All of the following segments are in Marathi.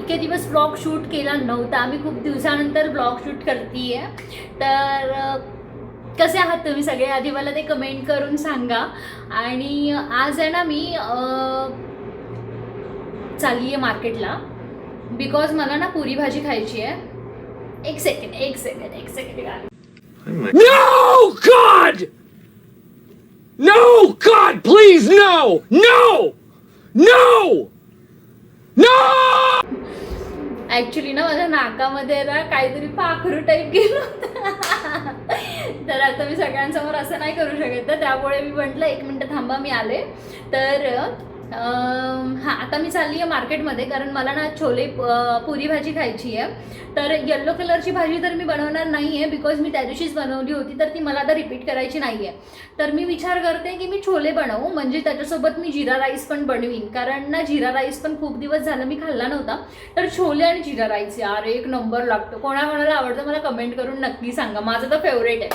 इतके दिवस ब्लॉग शूट केला नव्हता, मी खूप दिवसानंतर ब्लॉग शूट करते आहे. तर कसे आहात तुम्ही सगळे, आधी मला ते कमेंट करून सांगा. आणि आज आहे ना मी चालली आहे मार्केटला, बिकॉज मला ना पुरी भाजी खायची आहे. एक second. No, God! No, God, please, no! No! No! No! Actually ना माझ्या नाकामध्ये ना काहीतरी पाखरू टाईप गेलं होतं. तर आता मी सगळ्यांसमोर असं नाही करू शकत, तर त्यामुळे मी म्हटलं 1 मिनटं थांबा, मी आले. तर हां, आता मी चालली आहे मार्केटमध्ये, कारण मला ना छोले पुरी भाजी खायची आहे. तर येल्लो कलरची भाजी तर मी बनवणार नाही आहे, बिकॉज मी त्या दिवशीच बनवली होती, तर ती मला आता रिपीट करायची नाही आहे. तर मी विचार करते की मी छोले बनवू, म्हणजे त्याच्यासोबत मी जिरा राईस पण बनवीन, कारण ना जिरा राईस पण खूप दिवस झालं मी खाल्ला नव्हता. तर छोले आणि जिरा राईस यार एक नंबर लागतो. कोणाकोणाला आवडतं मला कमेंट करून नक्की सांगा, माझं तर फेवरेट आहे.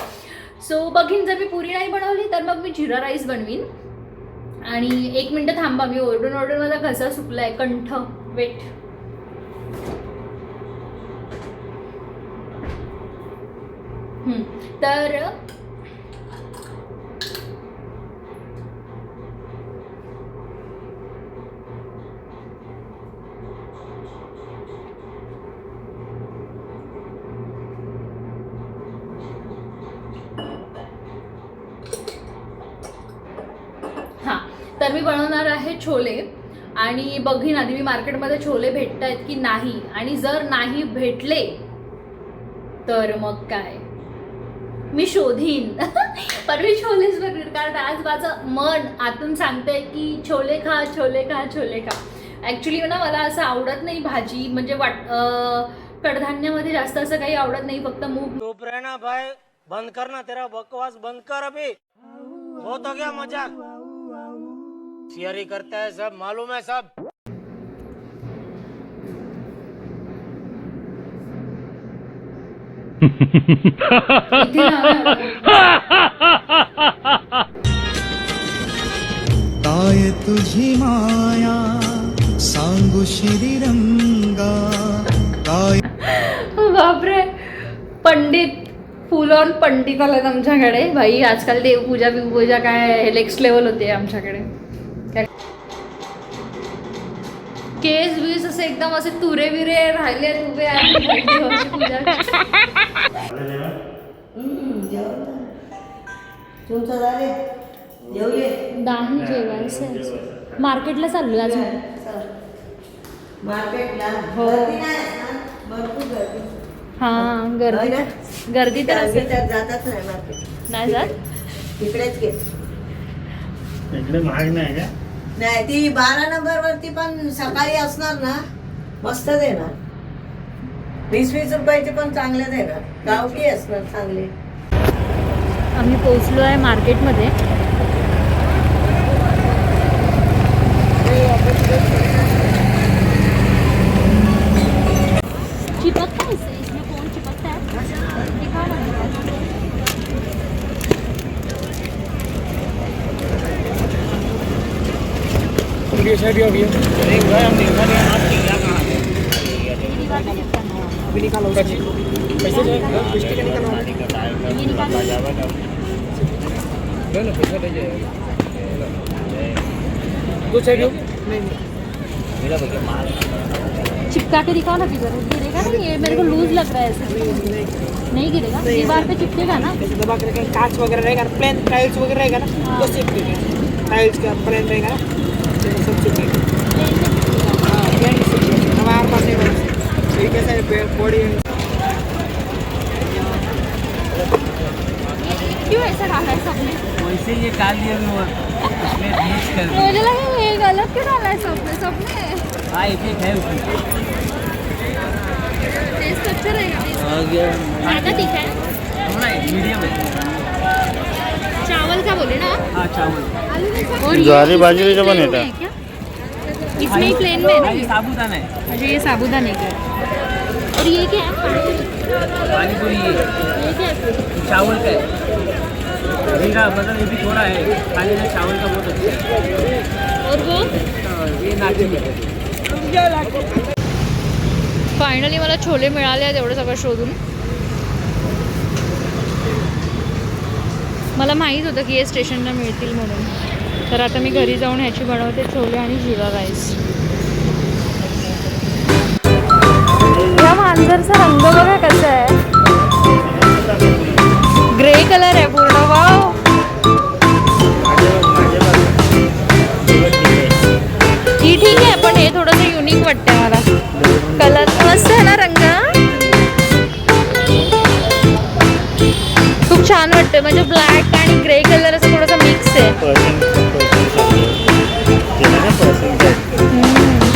सो बघीन, जर मी पुरी नाही बनवली तर मग मी जिरा राईस बनवीन. आणि 1 मिनटं थांबा, मी ओरडून माझा घसा सुकलाय, कंठ वेट. तर हां, तर मी बनवणार आहे छोले. आणि बघीन आधी मी मार्केटमध्ये छोले भेटत आहेत की नाही, आणि जर नाही भेटले तर मग काय मी शोधीन. पण मी छोलेच बनवीन, कारण आज माझं मन आतून सांगतंय की छोले खा. ॲक्च्युली ना मला असं आवडत नाही भाजी, म्हणजे कडधान्यामध्ये जास्त असं काही आवडत नाही, फक्त मूग. चुप रहना भाई, बंद करना, तेरा बकवास बंद कर अभी, बहुत हो गया मजाक. शेयरी करता है सब, मालूम है सब. काय तुझी माया सांगू श्रीरंगा काय. बापरे, पंडित फुल ऑन पंडित आलेत आमच्याकडे भाई. आजकाल देवपूजा बिवपूजा काय नेक्स्ट लेवल होते आमच्याकडे. केस बीस असे एकदम असे तुरे बिरे राहिले उभे आहे. तुमचं झाले येऊये नाही जेवायचं, मार्केटला चाललो आज. मार्केटला हो. गर्दी नाही असणार, भरपूर गर्दी. हां, गर्दी तर गर्दी असेल. तर जातच नाही मार्केट, नाही जात. तिकडेच घे. इकडे महाग नाही का? नाही, ती 12 नंबर वरती पण सकाळी असणार ना, मस्त देणार. 20-20 रुपयाचे पण चांगले देणार, गावठी असणार चांगले. आम्ही पोहोचलो आहे मार्केटमध्ये. चिपकता है इसमें, कौन चिपकता है दिखाओ ना. चिपका के दिखाओ ना किधर, गिरेगा ना ये, मेरे को लूज लग रहा है ऐसे. नहीं गिरेगा, दीवार पे चिपकेगा ना. दबा करके कांच वगैरह रहेगा, प्लेन टाइल्स वगैरह रहेगा ना, तो चिपकेगा. टाइल्स का प्लेन रहेगा ना, तो सब चिपकेगा. हाँ, प्लेन चिपकेगा. हमारे पास नहीं, कैसा है बॉडी. क्यों ऐसा डाला है सबने? वैसे ये डाल दिया मुझे लगा ये गलत क्यों डाला है सबने. हाँ, एक है उसमें. टेस्ट अच्छा रहेगा. ज़्यादा तीखा है. मीडियम है. चावल का बोले ना. हाँ, चावल. और ज्वारी बाजरीचं पण येतं. क्या इसमें ही प्लेन में है ना. ये साबुदाना है. अच्छा, ये साबुदाने का है. और ये क्या है? पानी पूरी ये क्या है? चावल का है. जीरा मतलब ये भी थोड़ा है, खाने में चावल का बहुत अच्छा है. और वो ये नाची है. फायनली मला छोले मिळाले आहेत एवढं सगळं शोधून. मला माहीत होतं की हे स्टेशनला मिळतील म्हणून. तर आता मी घरी जाऊन ह्याची बनवते छोले आणि जिरा राईस. या मांजरचा रंग बघा कसा आहे. ग्रे कलर आहे पूर्ण. वाव, ही ठीक आहे पण हे थोडंसं युनिक वाटतंय मला. कलर मस्त आहे ना रंग. खूप छान वाटतंय. म्हणजे ब्लॅक आणि ग्रे कलर असं थोडंसं मिक्स आहे.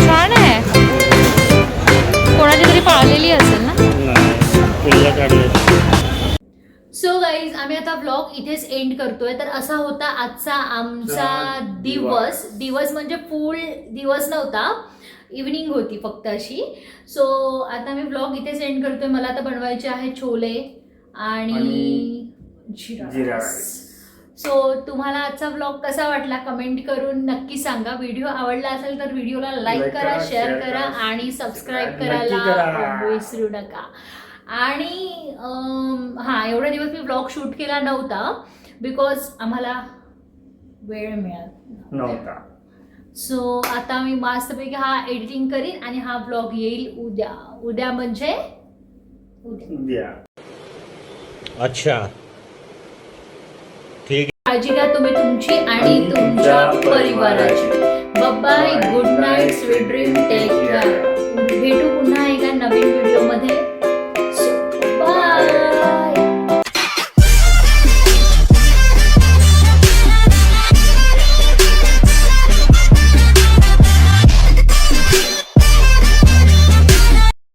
छान आहे. कोणाची तरी पाळलेली असेल ना. सो गाईज, आम्ही आता व्लॉग इथेच एंड करतोय. तर असा होता आजचा आमचा दिवस म्हणजे फुल दिवस नव्हता, इव्हनिंग होती फक्त अशी. सो आता मी व्लॉग इथेच एंड करतोय. मला आता बनवायचे आहे छोले आणि जिरा. सो तुम्हाला आजचा व्लॉग कसा वाटला कमेंट करून नक्की सांगा. व्हिडिओ आवडला असेल तर व्हिडिओला लाईक करा, शेअर करा आणि सबस्क्राईब करायला विसरू नका. आणि हां, एवढे दिवस मी व्लॉग शूट केला नव्हता बिकॉज आम्हाला वेळ मिळत नव्हता. सो आता मी मस्तपैकी हा एडिटिंग करीन आणि हा व्लॉग येईल उद्या म्हणजे उद्या. अच्छा, ठीक. काळजी घ्या तुम्ही तुमची आणि तुमच्या परिवाराची. Bye, good night, sweet dream, take care. भेटू पुन्हा एका